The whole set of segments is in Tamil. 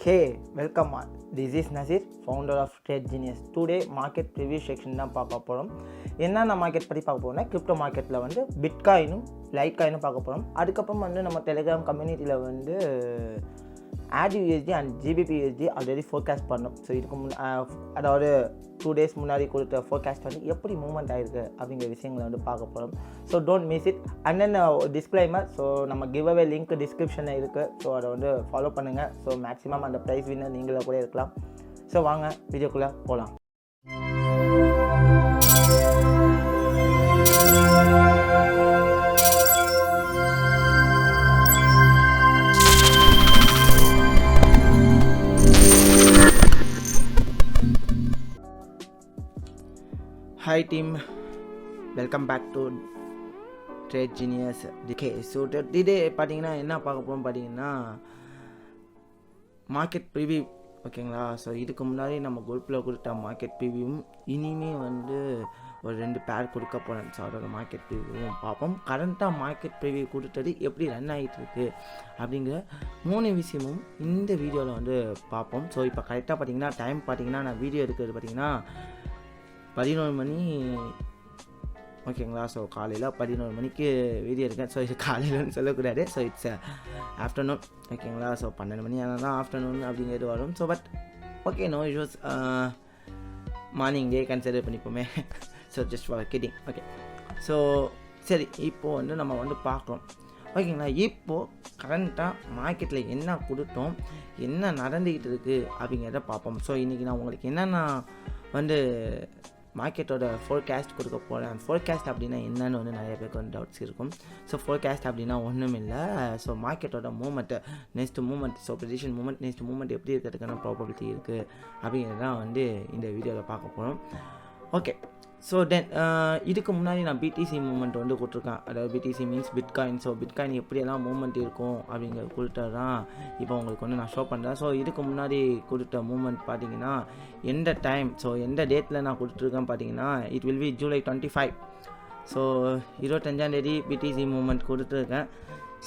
Hey, welcome on. This is Nazir, founder of Trade Genius. Today market preview section தான் பார்க்க போகிறோம். என்னென்ன மார்க்கெட் பற்றி பார்க்க போகிறோம்னா கிரிப்டோ மார்க்கெட்டில் வந்து பிட்காயினும் லைட் காயினும் பார்க்க போகிறோம். அதுக்கப்புறம் வந்து நம்ம டெலிகிராம் கம்யூனிட்டியில் வந்து ADUSD and GBPUSD already forecast பண்ணோம். ஸோ இதுக்கு அதாவது 2 days முன்னாடி கொடுத்த ஃபோர்காஸ்ட் வந்து எப்படி மூவ்மெண்ட் ஆகிருக்கு அப்படிங்கிற விஷயங்களை வந்து பார்க்க போகிறோம். So don't miss it. And then disclaimer, so நம்ம கிவ் அவே லிங்க் டிஸ்கிரிப்ஷனில் இருக்குது. ஸோ அதை வந்து ஃபாலோ பண்ணுங்கள். ஸோ மேக்ஸிமம் அந்த ப்ரைஸ் வின்னர் நீங்களே கூட இருக்கலாம். ஸோ வாங்க வீடியோக்குள்ளே போகலாம். Hi team, welcome back to Trade Genius. Okay, so today பார்த்தீங்கன்னா என்ன பார்க்க போகிறோம் பார்த்தீங்கன்னா மார்க்கெட் ப்ரிவியூ. ஓகேங்களா? ஸோ இதுக்கு முன்னாடி நம்ம குரூப்பில் கொடுத்த மார்க்கெட் ப்ரிவியூவும் இனிமேல் வந்து ஒரு 2 பேர் கொடுக்க போகிறேன். ஸோ அதோட மார்க்கெட் ப்ரிவியூவும் பார்ப்போம். கரண்ட்டாக மார்க்கெட் ப்ரிவியூ கொடுத்தது எப்படி ரன் ஆகிட்டு இருக்கு அப்படிங்கிற 3 விஷயமும் இந்த வீடியோவில் வந்து பார்ப்போம். ஸோ இப்போ கரெக்டாக பார்த்தீங்கன்னா டைம் பார்த்தீங்கன்னா நான் வீடியோ எடுக்கிறது பார்த்தீங்கன்னா 11 மணி. ஓகேங்களா? ஸோ காலையில் 11 மணிக்கு வீடியோ இருக்கேன். ஸோ இது காலையிலன்னு சொல்லக்கூடாது. So it's afternoon. ஓகேங்களா? ஸோ 12 மணி ஆனால் தான் ஆஃப்டர்நூன் அப்படிங்கிறது வரும். So but okay, no issues. Morning day consider பண்ணிப்போமே. So just for kidding. Okay, so சரி, இப்போது வந்து நம்ம வந்து பார்க்குறோம். ஓகேங்களா? இப்போது கரண்ட்டாக மார்க்கெட்டில் என்ன கொடுத்தோம், என்ன நடந்துக்கிட்டு இருக்குது அப்படிங்கிறத பார்ப்போம். ஸோ இன்றைக்கி நான் உங்களுக்கு என்னென்ன வந்து மார்க்கெட்டோட ஃபோர்காஸ்ட் கொடுக்க போகிறேன். ஃபோர்காஸ்ட் அப்படின்னா என்னன்னு வந்து நிறைய பேருக்கு வந்து டவுட்ஸ் இருக்கும். ஸோ ஃபோர்காஸ்ட் அப்படின்னா ஒன்றும் இல்லை. ஸோ மார்க்கெட்டோட moment, next moment, so prediction moment, next moment எப்படி இருக்கிறதுக்கான ப்ராபபிலிட்டி இருக்குது அப்படிங்கிறது தான் வந்து இந்த வீடியோவில் பார்க்க போகிறோம். ஓகே, ஸோ தென் இதுக்கு முன்னாடி நான் பிடிசி மூமெண்ட் வந்து கொடுத்துருக்கேன். அதாவது BTC means bitcoin. So bitcoin எப்படியெல்லாம் மூமெண்ட் இருக்கும் அப்படிங்கிற கொடுத்தது தான் இப்போ உங்களுக்கு வந்து நான் ஷோ பண்ணுறேன். ஸோ இதுக்கு முன்னாடி கொடுத்த மூமெண்ட் பார்த்தீங்கன்னா எந்த டைம், ஸோ எந்த டேட்டில் நான் கொடுத்துருக்கேன் பார்த்தீங்கன்னா it will be July 25. So 25 BTC moment கொடுத்துருக்கேன்.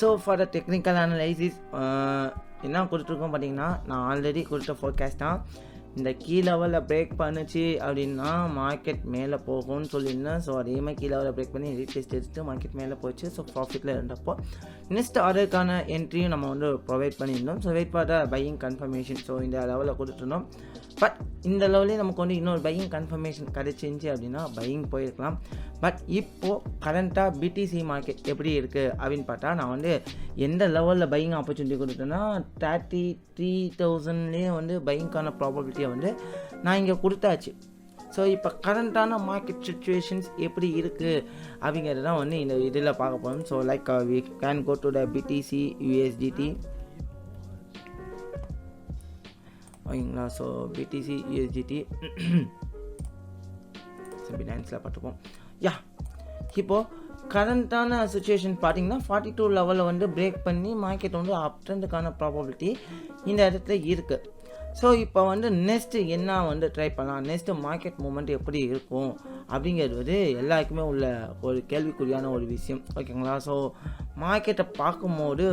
So for the technical analysis என்ன கொடுத்துருக்கோம் பார்த்தீங்கன்னா நான் ஆல்ரெடி கொடுத்த ஃபோர்காஸ்ட் தான். இந்த கீ லெவலில் பிரேக் பண்ணுச்சு அப்படின்னா மார்க்கெட் மேலே போகும்னு சொல்லியிருந்தேன். ஸோ அதே மாதிரி கீ லெவலில் பிரேக் பண்ணி ரீடெஸ்ட் எடுத்து மார்க்கெட் மேலே போச்சு. ஸோ ப்ராஃபிட்டில் இருந்தப்போ நெக்ஸ்ட் ஆர்டருக்கான என்ட்ரியும் நம்ம வந்து ப்ரொவைட் பண்ணியிருந்தோம். So wait for the buying confirmation. So இந்த லெவலில் கொடுத்துருந்தோம். பட் இந்த லெவலே நமக்கு வந்து இன்னொரு பையிங் கன்ஃபர்மேஷன் கிடச்சிருந்துச்சி அப்படின்னா பையிங் போயிருக்கலாம். பட் இப்போது கரண்ட்டாக பிடிசி மார்க்கெட் எப்படி இருக்குது அப்படின்னு பார்த்தா நான் வந்து எந்த லெவலில் பையிங் ஆப்பர்ச்சுனிட்டி கொடுத்தேன்னா 33,000லேயே வந்து பையிங்கான ப்ராபபிலிட்டியை வந்து நான் இங்கே கொடுத்தாச்சு. ஸோ இப்போ கரண்ட்டான மார்க்கெட் சுச்சுவேஷன்ஸ் எப்படி இருக்குது அப்படிங்கிறது தான் வந்து இந்த இதில் பார்க்க போகிறோம். So like we can go to the BTC USDT. ஓகேங்களா? ஸோ பிடிசி USDT பினான்ஸில் பார்த்துப்போம். யா, இப்போது கரண்ட்டான சுச்சுவேஷன் பார்த்தீங்கன்னா 42 லெவலில் வந்து பிரேக் பண்ணி மார்க்கெட் வந்து அப் ட்ரெண்டுக்கான ப்ராபபிலிட்டி இந்த இடத்துல இருக்குது. ஸோ இப்போ வந்து நெக்ஸ்ட்டு என்ன வந்து ட்ரை பண்ணலாம், நெக்ஸ்ட்டு மார்க்கெட் மூமெண்ட் எப்படி இருக்கும் அப்படிங்கிறது வந்து எல்லாருக்குமே உள்ள ஒரு கேள்விக்குறியான ஒரு விஷயம். ஓகேங்களா? ஸோ மார்க்கெட்டை பார்க்கும்போது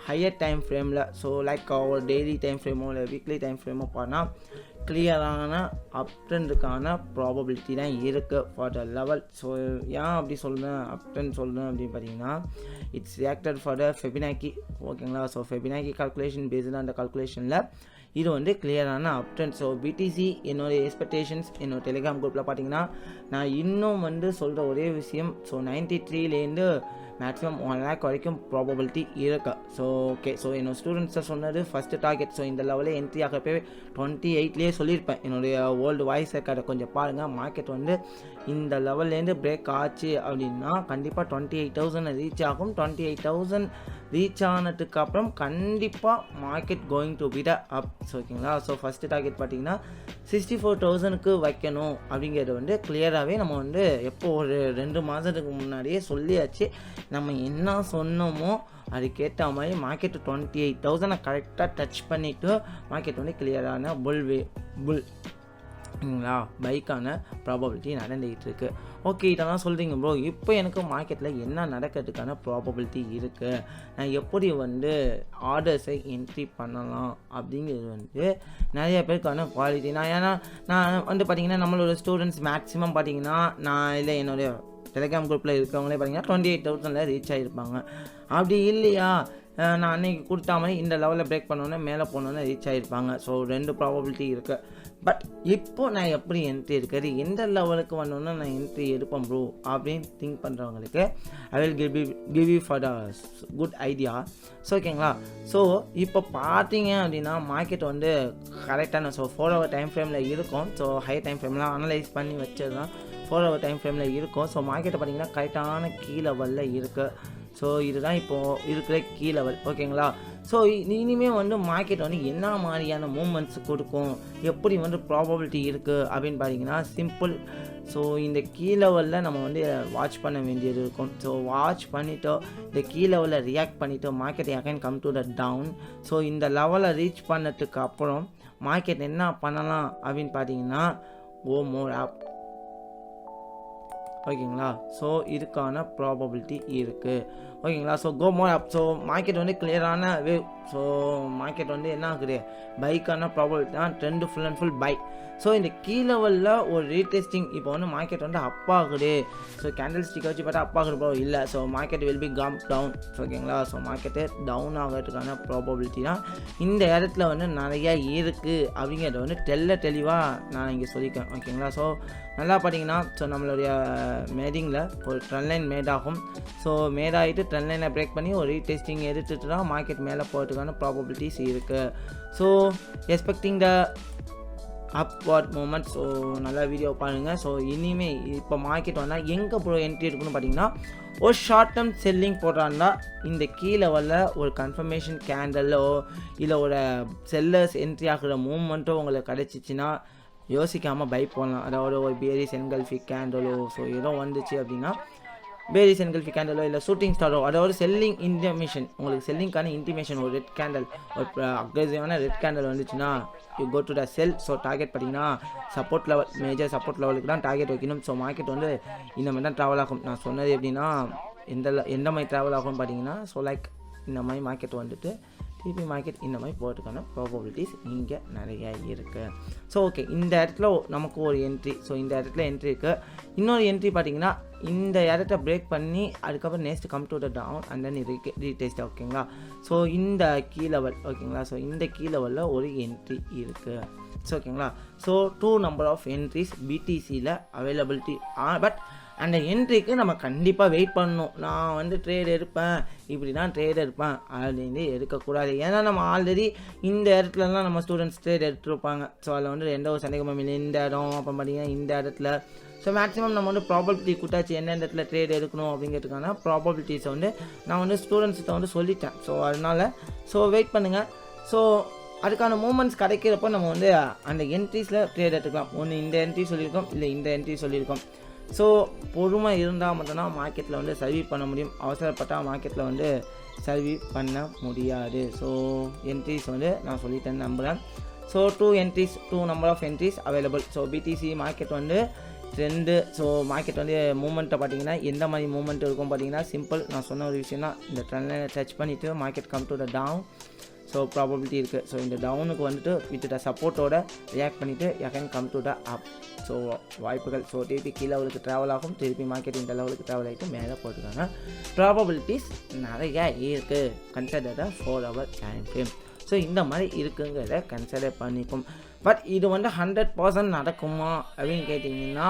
ஹையர் டைம் ஃப்ரேமில், ஸோ லைக் ஒரு டெய்லி டைம் ஃப்ரேமோ இல்லை வீக்லி டைம் ஃப்ரேமோ பண்ணால் கிளியரான அப் ட்ரெண்டுக்கான ப்ராபபிலிட்டி தான் இருக்குது ஃபார் த லெவல். ஸோ ஏன் அப்படி சொல்கிறேன், அப் ட்ரெண்ட் சொல்கிறேன் அப்படின்னு பார்த்தீங்கன்னா இட்ஸ் ரியாக்டட் ஃபார் த ஃபெபினாக்கி. ஓகேங்களா? ஸோ ஃபெபினாக்கி கால்குலேஷன் பேஸ்டு அந்த கால்குலேஷனில் இது வந்து கிளியரான அப் ட்ரெண்ட். ஸோ பிடிசி என்னோடய எக்ஸ்பெக்டேஷன்ஸ் என்னோட டெலிகிராம் குரூப்பில் பார்த்தீங்கன்னா நான் இன்னும் வந்து சொல்கிற ஒரே விஷயம், ஸோ 93லேருந்து மேக்ஸிமம் 1 lakh வரைக்கும் ப்ராபபிலிட்டி இருக்கு. ஸோ ஓகே, ஸோ என்னோட ஸ்டூடெண்ட்ஸை சொன்னது ஃபஸ்ட்டு டார்கெட். ஸோ இந்த லெவலே என்ட்ரி ஆகிறப்பே 28லேயே சொல்லியிருப்பேன். என்னுடைய ஓல்டு வாய்ஸ் ரெக்கார்டை கொஞ்சம் பாருங்கள். மார்க்கெட் வந்து இந்த லெவல்லேருந்து பிரேக் ஆச்சு அப்படின்னா கண்டிப்பாக 28,000 ரீச் ஆகும். 28,000 ரீச் ஆனதுக்கு அப்புறம் கண்டிப்பாக market going to be the அப். ஓகேங்களா? ஸோ ஃபஸ்ட்டு டார்கெட் பார்த்தீங்கன்னா 64,000க்கு வைக்கணும் அப்படிங்கிறது வந்து கிளியராகவே நம்ம வந்து எப்போ ஒரு 2 மாதத்துக்கு முன்னாடியே சொல்லியாச்சு. நம்ம என்ன சொன்னோமோ அதுக்கேற்ற மாதிரி மார்க்கெட்டு 28,000 கரெக்டாக டச் பண்ணிவிட்டு மார்க்கெட் வந்து கிளியரான புல் ஓகேங்களா, பைக்கான ப்ராபபிலிட்டி நடந்துகிட்டு இருக்குது. ஓகே, இதெல்லாம் சொல்கிறீங்க ப்ரோ, இப்போ எனக்கு மார்க்கெட்டில் என்ன நடக்கிறதுக்கான ப்ராபபிலிட்டி இருக்குது, நான் எப்படி வந்து ஆர்டர்ஸை என்ட்ரி பண்ணலாம் அப்படிங்கிறது வந்து நிறைய பேருக்கான குவாலிட்டி. ஏன்னா நான் வந்து பார்த்திங்கன்னா நம்மளோட ஸ்டூடெண்ட்ஸ் மேக்ஸிமம் பார்த்திங்கன்னா நான் இல்லை என்னுடைய டெலிகிராம் குரூப்பில் இருக்கவங்களே பார்த்திங்கன்னா 28,000 ரீச் ஆகிருப்பாங்க. அப்படி இல்லையா, நான் அன்றைக்கி கொடுத்தா மாதிரி இந்த லெவலில் பிரேக் பண்ணோன்னே மேலே போனோன்னே ரீச் ஆகிருப்பாங்க. ஸோ 2 ப்ராபபிலிட்டி இருக்குது. பட் இப்போது நான் எப்படி என்ட்ரி எடுக்கிறது, எந்த லெவலுக்கு வந்தோன்னா நான் என்ட்ரி எடுப்பேன் ப்ரோ அப்படின்னு திங்க் பண்ணுறவங்களுக்கு I will give you for the good idea. So ஓகேங்களா, ஸோ இப்போ பார்த்தீங்க அப்படின்னா மார்க்கெட் வந்து கரெக்டான 4 hour டைம் ஃப்ரேமில் இருக்கும். ஸோ ஹை டைம் ஃப்ரேம்லாம் அனலைஸ் பண்ணி வச்சது தான் 4 hour டைம் ஃப்ரேமில் இருக்கும். ஸோ மார்க்கெட்டை பார்த்திங்கன்னா கரெக்டான கீ லெவலில் இருக்குது. ஸோ இதுதான் இப்போது இருக்கிற கீ லெவல். ஓகேங்களா, ஸோ இனிமேல் வந்து மார்க்கெட் வந்து என்ன மாதிரியான மூமெண்ட்ஸ் கொடுக்கும், எப்படி வந்து ப்ராபபிலிட்டி இருக்குது அப்படின்னு பார்த்தீங்கன்னா சிம்பிள். ஸோ இந்த கீ லெவலில் நம்ம வந்து வாட்ச் பண்ண வேண்டியது இருக்கும். ஸோ வாட்ச் பண்ணிவிட்டு இந்த கீ லெவலில் ரியாக்ட் பண்ணிவிட்டு market again come to the down. So இந்த லெவலை ரீச் பண்ணதுக்கு அப்புறம் மார்க்கெட் என்ன பண்ணலாம் அப்படின்னு பார்த்தீங்கன்னா கோ மோர் அப். ஓகேங்களா, ஸோ இதுக்கான ப்ராபபிலிட்டி இருக்குது. ஓகேங்களா, so go more up. So market வந்து கிளியரான வேவ். ஸோ மார்க்கெட் வந்து என்ன ஆகுது, பைக்கான ப்ராபபிலிட்டி தான், trend full and full buy. So இந்த கீ லெவலில் ஒரு ரீடெஸ்டிங் இப்போ வந்து மார்க்கெட் வந்து அப் ஆகுது. ஸோ கேண்டில் ஸ்டிக்கை வச்சு பார்த்தா அப் ஆகுது ப்ரோ, இல்லை. So market will become down. ஓகேங்களா, ஸோ மார்க்கெட்டு டவுன் ஆகிறதுக்கான ப்ராபபிலிட்டி தான் இந்த இடத்துல வந்து நிறையா இருக்குது அப்படிங்கிறத வந்து தெளிவாக நான் இங்கே சொல்லிக்கிறேன். ஓகேங்களா, ஸோ நல்லா பார்த்தீங்கன்னா ஸோ நம்மளுடைய மேடிங்கில் ஒரு ட்ரெண்ட் லைன் மேட் ஆகும். ஸோ மேட் ஆகிட்டு ட்ரெண்ட் லைனை பிரேக் பண்ணி ஒரு ரீடெஸ்டிங் எடுத்துகிட்டு தான் மார்க்கெட் மேலே போகிறதுக்கான ப்ராபபிலிட்டிஸ் இருக்குது. ஸோ எக்ஸ்பெக்டிங் த அப்வர்ட் மூமெண்ட். ஸோ நல்லா வீடியோ பாருங்கள். ஸோ இனிமேல் இப்போ மார்க்கெட் வந்தால் எங்கே ப்ரோ என்ட்ரி இருக்குன்னு பார்த்தீங்கன்னா ஒரு ஷார்ட் டேர்ம் செல்லிங் போடுறாங்கன்னா இந்த கீ லெவலில் ஒரு கன்ஃபர்மேஷன் கேண்டலோ இல்லை ஒரு செல்லர்ஸ் என்ட்ரி ஆகிற மூமெண்ட்டோ உங்களுக்கு கிடச்சிச்சின்னா யோசிக்காமல் பை போடலாம். அதாவது ஒரு பேரிஸ் என்கல்ஃபிங் கேண்டலோ ஸோ ஏதோ வந்துச்சு அப்படின்னா பேரிஸ் என்கல்ஃபிங் கேண்டலோ இல்லை ஷூட்டிங் ஸ்டாரோ, அதாவது செல்லிங் இன்டிமேஷன், உங்களுக்கு செல்லிங்கான இன்டிமேஷன் ஒரு ரெட் கேண்டல், ஒரு அக்ரெசிவான ரெட் கேண்டல் வந்துச்சுன்னா you go to the sell. So target பார்த்தீங்கன்னா சப்போர்ட் லெவல், மேஜர் சப்போர்ட் லெவலுக்கு தான் டார்கெட் வைக்கணும். ஸோ மார்க்கெட் வந்து இந்த மாதிரி தான் ட்ராவல் ஆகும். நான் சொன்னது எப்படின்னா எந்த மாதிரி ட்ராவல் ஆகும்னு பார்த்தீங்கன்னா ஸோ லைக் இந்த மாதிரி மார்க்கெட் வந்துட்டு திருப்பி மார்க்கெட் இந்த மாதிரி போகிறதுக்கான ப்ராபபிலிட்டிஸ் இங்கே நிறையா இருக்குது. ஸோ ஓகே, இந்த இடத்துல நமக்கு ஒரு என்ட்ரி. ஸோ இந்த இடத்துல என்ட்ரி இருக்குது. இன்னொரு என்ட்ரி பார்த்தீங்கன்னா இந்த இடத்த பிரேக் பண்ணி அதுக்கப்புறம் next come to the down and then retest. ஓகேங்களா, ஸோ இந்த கீ லெவல். ஓகேங்களா, ஸோ இந்த கீ லெவலில் ஒரு என்ட்ரி இருக்குது. ஸோ ஓகேங்களா, ஸோ 2 நம்பர் ஆஃப் என்ட்ரிஸ் பிடிசியில் அவைலபிலிட்டி. பட் அந்த என்ட்ரிக்கு நம்ம கண்டிப்பாக வெயிட் பண்ணணும். நான் வந்து ட்ரேட் எடுப்பேன், இப்படி தான் ட்ரேட் எடுப்பேன் அப்படின்னு எடுக்கக்கூடாது. ஏன்னா நம்ம ஆல்ரெடி இந்த இடத்துலலாம் நம்ம ஸ்டூடெண்ட்ஸ் ட்ரேட் எடுத்துருப்பாங்க. ஸோ அதில் வந்து எந்த ஒரு சந்தேகமும் இல்லை. இந்த இடம் அப்புறம் பார்த்தீங்கன்னா இந்த இடத்துல ஸோ மேக்ஸிமம் நம்ம வந்து ப்ராபபிலிட்டி கொடுத்தாச்சு எந்த இடத்துல ட்ரேட் எடுக்கணும் அப்படிங்கிறதுக்கான ப்ராபபிலிட்டிஸை வந்து நான் வந்து ஸ்டூடெண்ட்ஸ்கிட்ட வந்து சொல்லிட்டேன். ஸோ அதனால் ஸோ வெயிட் பண்ணுங்கள். ஸோ அதுக்கான மூமெண்ட்ஸ் கிடைக்கிறப்போ நம்ம வந்து அந்த என்ட்ரிஸில் ட்ரேட் எடுத்துக்கலாம். ஒன்று இந்த என்ட்ரி சொல்லியிருக்கோம், இல்லை இந்த என்ட்ரி சொல்லியிருக்கோம். ஸோ பொறுமை இருந்தால் மட்டும்தான் மார்க்கெட்டில் வந்து சர்வீ பண்ண முடியும். அவசரப்பட்டால் மார்க்கெட்டில் வந்து சர்வீ பண்ண முடியாது. ஸோ என்ட்ரிஸ் வந்து நான் சொல்லிட்டேன்னு நம்புகிறேன். So 2 number of entries available. So BTC market வந்து ட்ரெண்டு. ஸோ மார்க்கெட் வந்து மூமெண்ட்டை பார்த்தீங்கன்னா எந்த மாதிரி மூமெண்ட் இருக்கும் பார்த்தீங்கன்னா சிம்பிள், நான் சொன்ன ஒரு விஷயம் தான். இந்த ட்ரெண்ட் லைனை டச் பண்ணிவிட்டு market come to the down. So probability இருக்குது. ஸோ இந்த டவுனுக்கு வந்துட்டு வித்துட்ட சப்போர்ட்டோட ரியாக்ட் பண்ணிவிட்டு again come to the up. So வாய்ப்புகள். ஸோ திருப்பி கீழே லெவலுக்கு ட்ராவல் ஆகும், திருப்பி மார்க்கெட் இந்த லெவலுக்கு ட்ராவல் ஆகிட்டு மேலே போட்டுருக்காங்க. ப்ராபபிலிட்டிஸ் நிறையா இருக்குது. Consider 4 hour time frame. So இந்த மாதிரி இருக்குங்கிறத கன்சிடர் பண்ணிக்கும். பட் இது வந்து 100% நடக்குமா அப்படின்னு கேட்டிங்கன்னா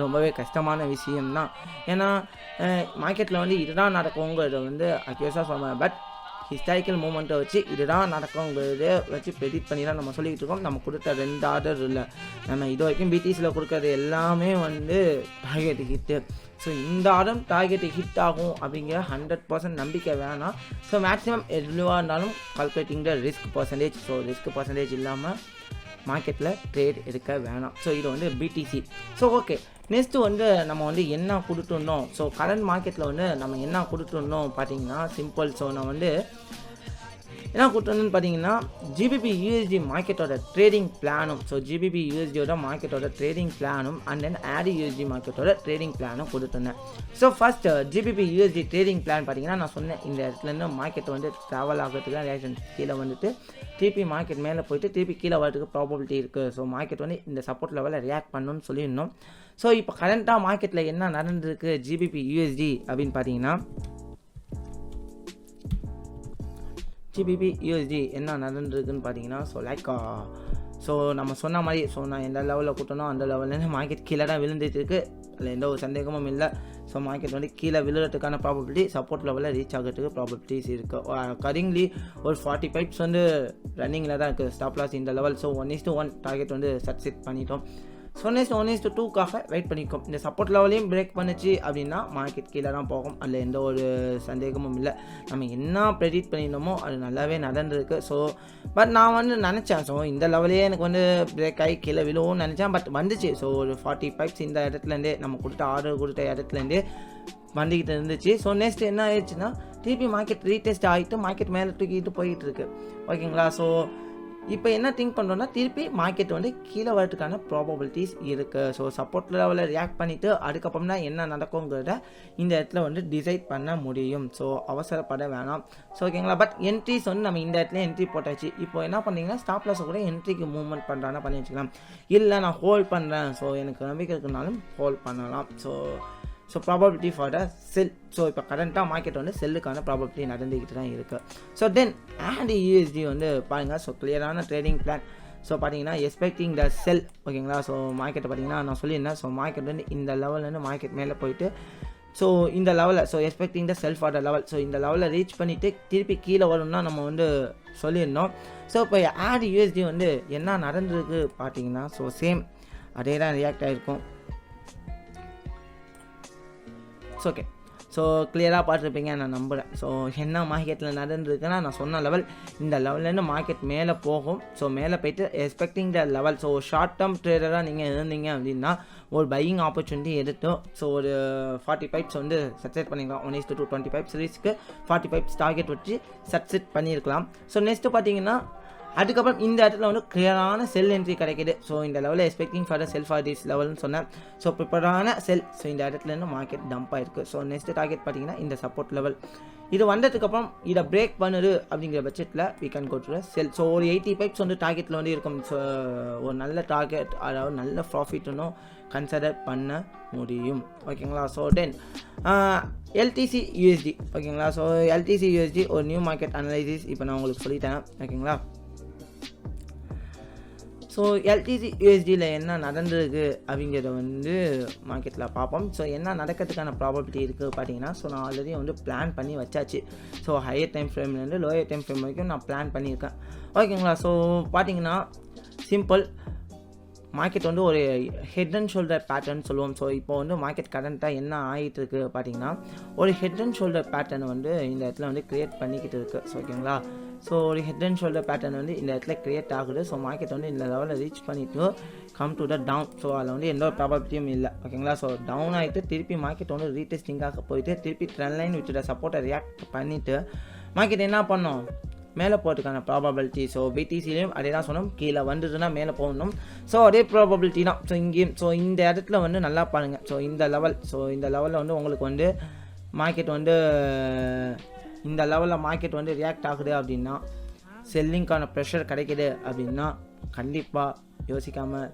ரொம்பவே கஷ்டமான விஷயம்தான். ஏன்னா மார்க்கெட்டில் வந்து இதுதான் நடக்குங்கிறத வந்து அக்யூஸாக சொல்லுவேன். பட் ஹிஸ்டாரிக்கல் மூமெண்ட்டை வச்சு இதுதான் நடக்குங்கிறத வச்சு ப்ரெடிக்ட் பண்ணி தான் நம்ம சொல்லிக்கிட்டு இருக்கோம். நம்ம கொடுத்த 2 ஆர்டர் இல்லை, நம்ம இது வரைக்கும் பிடிசியில் கொடுக்கறது எல்லாமே வந்து டார்கெட் ஹிட்டு. ஸோ இந்த ஆர்டர் டார்கெட்டு ஹிட் ஆகும் அப்படிங்கிற 100% நம்பிக்கை வேணாம். ஸோ மேக்ஸிமம் எதுவாக இருந்தாலும் calculating the risk percentage. So risk percentage இல்லாமல் மார்க்கெட்டில் ட்ரேட் எடுக்க வேணாம். ஸோ இது வந்து பிடிசி. ஸோ ஓகே, நெக்ஸ்ட்டு வந்து நம்ம வந்து என்ன கொடுத்துருந்தோம். ஸோ கரண்ட் மார்க்கெட்டில் வந்து நம்ம என்ன கொடுத்துருந்தோம் பார்த்தீங்கன்னா சிம்பிள். ஸோ நான் வந்து என்ன கொடுத்துருந்துன்னு பார்த்தீங்கன்னா ஜிபிபி யூஎஸ்டி மார்க்கெட்டோட ட்ரேடிங் பிளானும், ஸோ ஜிபிபி யூஎஸ்டியோட மார்க்கெட்டோட ட்ரேடிங் பிளானும் அண்ட் தென் ஆடி யூஎஸ்டி மார்க்கெட்டோட ட்ரேடிங் பிளானும் கொடுத்துருந்தேன். So first GBP USD trading plan பார்த்தீங்கன்னா நான் சொன்னேன் இந்த இடத்துலேருந்து மார்க்கெட் வந்து ட்ராவல் ஆகிறதுக்கு ரியாக்ஷன் கீழே வந்துட்டு திருப்பி மார்க்கெட் மேலே போயிட்டு திருப்பி கீழே வரதுக்கு ப்ராபபிலிட்டி இருக்குது. ஸோ மார்க்கெட் வந்து இந்த சப்போர்ட் லெவலில் ரியாக்ட் பண்ணணும்னு சொல்லியிருந்தோம். ஸோ இப்போ கரண்ட்டாக மார்க்கெட்டில் என்ன நடந்திருக்கு ஜிபிபி யூஎஸ்டி அப்படின்னு பார்த்தீங்கன்னா ஜிபிபி யூஎஸ்டி என்ன நடந்திருக்குன்னு பார்த்தீங்கன்னா ஸோ நம்ம சொன்ன மாதிரி நான் எந்த லெவலில் கூட்டணும் அந்த லெவல்லேருந்து மார்க்கெட் கீழே தான் விழுந்துட்டு இருக்குது. அதில் எந்த ஒரு சந்தேகமும் இல்லை. ஸோ மார்க்கெட் வந்து கீழே விழுறதுக்கான ப்ராபபிலிட்டி சப்போர்ட் லெவலில் ரீச் ஆகிறதுக்கு ப்ராபபிலிட்டிஸ் இருக்குது. கரண்ட்லி ஒரு 40 பைப்ஸ் வந்து ரன்னிங்கில் தான் இருக்குது ஸ்டாப் லாஸ் இந்த லெவல். ஸோ 1:1 டார்கெட் வந்து செட் பண்ணிட்டோம். ஸோ நெக்ஸ்ட் 1:2க்காக வெயிட் பண்ணிக்கும். இந்த சப்போர்ட் லெவலையும் பிரேக் பண்ணிச்சு அப்படின்னா மார்க்கெட் கீழே தான் போகும். அதில் எந்த ஒரு சந்தேகமும் இல்லை. நம்ம என்ன ப்ரெடிக்ட் பண்ணியிருந்தோமோ அது நல்லாவே நடந்திருக்கு. ஸோ பட் நான் வந்து நினச்சேன் ஸோ இந்த லெவலே எனக்கு வந்து பிரேக் ஆகி கீழே விழுவும் நினச்சேன். பட் வந்துச்சு. ஸோ ஒரு 40 பைப்ஸ் இந்த இடத்துலேருந்தே நம்ம ஆர்டர் கொடுத்த இடத்துலேருந்தே வந்துக்கிட்டு இருந்துச்சு. ஸோ நெக்ஸ்ட் என்ன ஆயிடுச்சுன்னா திருப்பி மார்க்கெட் ரீடெஸ்ட் ஆகிட்டு மார்க்கெட் மேலே தூக்கிட்டு போயிட்டு இருக்கு. ஓகேங்களா. ஸோ இப்போ என்ன திங்க் பண்ணுறோன்னா திருப்பி மார்க்கெட் வந்து கீழே வரதுக்கான ப்ராபபிலிட்டிஸ் இருக்குது. ஸோ சப்போர்ட் லெவலில் ரியாக்ட் பண்ணிவிட்டு அதுக்கப்புறம் தான் என்ன நடக்குங்கிறத இந்த இடத்துல வந்து டிசைட் பண்ண முடியும். ஸோ அவசரப்பட வேணாம். ஸோ ஓகேங்களா. பட் என்ட்ரிஸ் வந்து நம்ம இந்த இடத்துல என்ட்ரி போட்டாச்சு. இப்போ என்ன பண்ணிங்கன்னா ஸ்டாப் லாஸை கூட என்ட்ரிக்கு மூவ்மெண்ட் பண்ணுறான்னா பண்ணி வச்சுக்கலாம். இல்லை நான் ஹோல்ட் பண்ணுறேன் ஸோ எனக்கு நம்பிக்கை இருக்குனாலும் ஹோல்ட் பண்ணலாம். So probability for the sell. So இப்போ கரண்ட்டாக மார்க்கெட் வந்து செல்லுக்கான ப்ராபபிலிட்டி நடந்துக்கிட்டு தான் இருக்குது. ஸோ தென் அண்ட் யூஎஸ்டி வந்து பாருங்கள். ஸோ கிளியரான ட்ரேடிங் பிளான். ஸோ பார்த்தீங்கன்னா எக்ஸ்பெக்டிங் த செல். ஓகேங்களா. ஸோ மார்க்கெட்டை பார்த்தீங்கன்னா நான் சொல்லியிருந்தேன். ஸோ மார்க்கெட் வந்து இந்த லெவல்லேருந்து மார்க்கெட் மேலே போயிட்டு ஸோ இந்த லெவலில் expecting the sell for the level. So இந்த லெவலில் ரீச் பண்ணிவிட்டு திருப்பி கீழே வரும்னா நம்ம வந்து சொல்லியிருந்தோம். ஸோ இப்போ ஆட் யூஎஸ்டி வந்து என்ன நடந்திருக்கு பார்த்தீங்கன்னா சேம் அதே தான் ரியாக்ட் ஆகிருக்கும். ஓகே. ஸோ கிளியராக பார்த்துருப்பீங்க நான் நம்புகிறேன். ஸோ என்ன மார்க்கெட்டில் நடந்திருக்குன்னா நான் சொன்ன லெவல் இந்த லெவல்லேருந்து மார்க்கெட் மேலே போகும். ஸோ மேலே போய்ட்டு expecting the level. So short term ட்ரேடராக நீங்கள் இருந்தீங்க அப்படின்னா ஒரு பையிங் ஆப்பர்ச்சுனிட்டி எடுத்தோம். ஸோ ஒரு 40 பைப்ஸ் வந்து செட் பண்ணிக்கலாம். 1:2 20 பைப்ஸ் ரீஸ்க்கு 40 பைப்ஸ் டார்கெட் வச்சு செட் பண்ணியிருக்கலாம். ஸோ நெக்ஸ்ட்டு பார்த்தீங்கன்னா அதுக்கப்புறம் இந்த இடத்துல வந்து கிளியரான செல் என்ட்ரி கிடைக்கிது. ஸோ இந்த லெவலில் expecting for sell for this லெவல்னு சொன்னேன். ஸோ ப்ரிப்பரான செல். ஸோ இந்த இடத்துலேருந்து மார்க்கெட் டம்ப் ஆயிருக்கு. ஸோ நெக்ஸ்ட் டார்கெட் பார்த்தீங்கன்னா இந்த சப்போர்ட் லெவல். இது வந்ததுக்கப்புறம் இதை பிரேக் பண்ணுது அப்படிங்கிற பட்சத்தில் we can go to sell. So ஒரு 80 பைப்ஸ் வந்து டார்கெட்டில் வந்து இருக்கும். ஸோ ஒரு நல்ல டார்கெட் அதாவது நல்ல ப்ராஃபிட்னும் கன்சிடர் பண்ண முடியும். ஓகேங்களா. So then LDC USD. ஓகேங்களா. ஸோ எல்டிசி யூஎஸ்டி ஒரு நியூ மார்க்கெட் அனலைசிஸ் இப்போ நான் உங்களுக்கு சொல்லிட்டேன். ஓகேங்களா. ஸோ எல்டிசி யூஎஸ்டியில் என்ன நடந்திருக்கு அப்படிங்கிறத வந்து மார்க்கெட்டில் பார்ப்போம். ஸோ என்ன நடக்கிறதுக்கான ப்ராபபிலிட்டி இருக்குது பார்த்தீங்கன்னா நான் ஆல்ரெடி வந்து பிளான் பண்ணி வச்சாச்சு. ஸோ ஹையர் டைம் ஃப்ரேம்லேருந்து லோயர் டைம் ஃப்ரேம் வரைக்கும் நான் பிளான் பண்ணியிருக்கேன். ஓகேங்களா. ஸோ பார்த்தீங்கன்னா சிம்பிள் மார்க்கெட் வந்து ஒரு ஹெட் அண்ட் ஷோல்டர் பேட்டர்ன் சொல்லுவோம். ஸோ இப்போ வந்து மார்க்கெட் கரண்ட்டாக என்ன ஆகிட்டு இருக்கு பார்த்தீங்கன்னா ஒரு ஹெட் அண்ட் ஷோல்டர் பேட்டர்ன் வந்து இந்த இடத்துல வந்து க்ரியேட் பண்ணிக்கிட்டு இருக்குது. ஸோ ஓகேங்களா. ஸோ ஒரு ஹெட் அண்ட் ஷோல்டர் பேட்டர்ன் வந்து இந்த இடத்துல க்ரியேட் ஆகுது. ஸோ மார்க்கெட் வந்து இந்த லெவலில் ரீச் பண்ணிவிட்டு come to the down. So அதில் வந்து எந்த ஒரு ப்ராபபிலிட்டியும் இல்லை. ஓகேங்களா. ஸோ டவுன் ஆகிட்டு திருப்பி மார்க்கெட் வந்து ரீடெஸ்டிங்காக போயிட்டு திருப்பி ட்ரெண்ட் லைன் விட்டு சப்போர்ட்டை ரியாக்ட் பண்ணிவிட்டு மார்க்கெட் என்ன பண்ணோம் மேலே போகிறதுக்கான ப்ராபபிலிட்டி. ஸோ பிடிசிலையும் அதே தான் சொன்னோம். கீழே வந்துட்டுனா மேலே போகணும். ஸோ அதே ப்ராபபிலிட்டி தான். ஸோ இங்கேயும் இந்த இடத்துல வந்து நல்லா பாருங்கள். ஸோ இந்த லெவலில் வந்து உங்களுக்கு வந்து மார்க்கெட் வந்து இந்த லெவலில் மார்க்கெட் வந்து ரியாக்ட் ஆகுது அப்படின்னா செல்லிங்கான ப்ரெஷர் கிடைக்கிது அப்படின்னா கண்டிப்பாக யோசிக்காமல்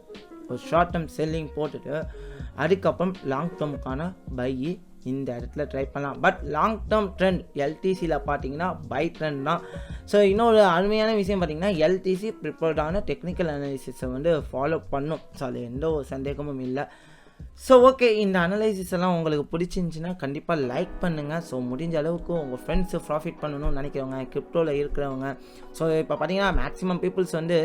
ஒரு ஷார்ட் டேர்ம் செல்லிங் போட்டுட்டு அதுக்கப்புறம் லாங் டேர்முக்கான பை இந்த இடத்துல ட்ரை பண்ணலாம். பட் லாங் டேர்ம் ட்ரெண்ட் எல்டிசியில் பார்த்தீங்கன்னா பை ட்ரெண்ட் தான். ஸோ இன்னொரு அருமையான விஷயம் பார்த்தீங்கன்னா எல்டிசி ப்ரிப்பேர்டான டெக்னிக்கல் அனாலிசிஸை வந்து ஃபாலோ பண்ணும். ஸோ அது எந்த ஒரு சந்தேகமும் இல்லை. ஸோ ஓகே, இந்த அனலைசிஸ் எல்லாம் உங்களுக்கு பிடிச்சிருந்துச்சின்னா கண்டிப்பாக லைக் பண்ணுங்கள். ஸோ முடிஞ்ச அளவுக்கு உங்கள் ஃப்ரெண்ட்ஸு ப்ராஃபிட் பண்ணணும்னு நினைக்கிறவங்க, கிரிப்டோவில் இருக்கிறவங்க. ஸோ இப்போ பார்த்தீங்கன்னா மேக்ஸிமம் பீப்புள்ஸ் வந்து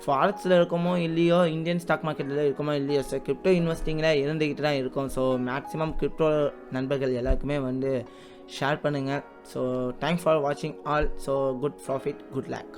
ஃபாரெக்ஸில் இருக்கமோ இல்லையோ, இந்தியன் ஸ்டாக் மார்க்கெட்டில் இருக்கமோ இல்லையோ, ஸோ கிரிப்டோ இன்வெஸ்டிங்கில் இருந்துக்கிட்டு தான் இருக்கும். ஸோ மேக்ஸிமம் கிரிப்டோ நண்பர்கள் எல்லாருக்குமே வந்து ஷேர் பண்ணுங்கள். ஸோ தேங்க்ஸ் ஃபார் வாட்சிங் all. So good profit, good lakh.